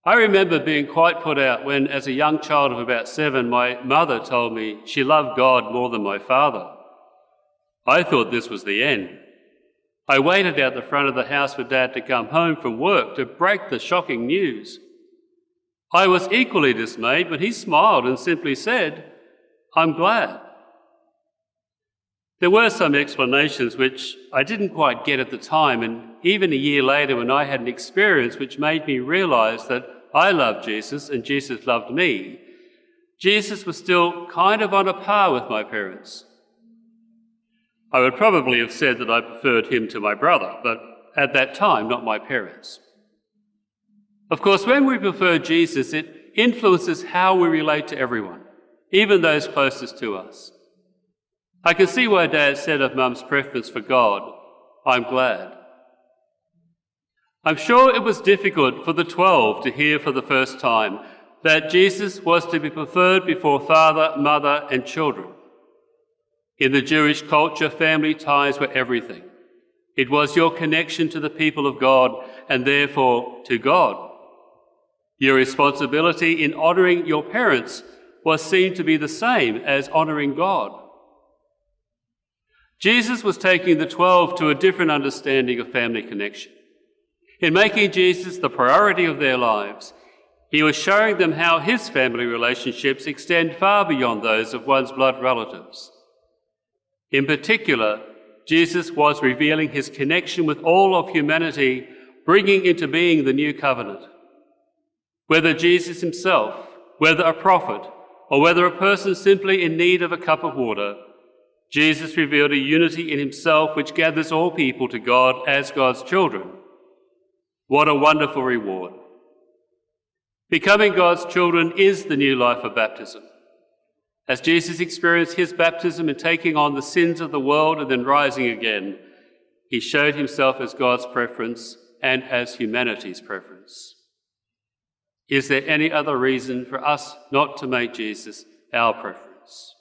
I remember being quite put out when, as a young child of about 7, my mother told me she loved God more than my father. I thought this was the end. I waited out the front of the house for Dad to come home from work to break the shocking news. I was equally dismayed when he smiled and simply said, "I'm glad." There were some explanations which I didn't quite get at the time, and even a year later when I had an experience which made me realise that I loved Jesus and Jesus loved me, Jesus was still kind of on a par with my parents. I would probably have said that I preferred him to my brother, but at that time, not my parents. Of course, when we prefer Jesus, it influences how we relate to everyone, even those closest to us. I can see why Dad said of Mum's preference for God, "I'm glad." I'm sure it was difficult for the 12 to hear for the first time that Jesus was to be preferred before father, mother, and children. In the Jewish culture, family ties were everything. It was your connection to the people of God and therefore to God. Your responsibility in honouring your parents was seen to be the same as honouring God. Jesus was taking the 12 to a different understanding of family connection. In making Jesus the priority of their lives, he was showing them how his family relationships extend far beyond those of one's blood relatives. In particular, Jesus was revealing his connection with all of humanity, bringing into being the new covenant. Whether Jesus himself, whether a prophet, or whether a person simply in need of a cup of water, Jesus revealed a unity in himself which gathers all people to God as God's children. What a wonderful reward. Becoming God's children is the new life of baptism. As Jesus experienced his baptism in taking on the sins of the world and then rising again, he showed himself as God's preference and as humanity's preference. Is there any other reason for us not to make Jesus our preference?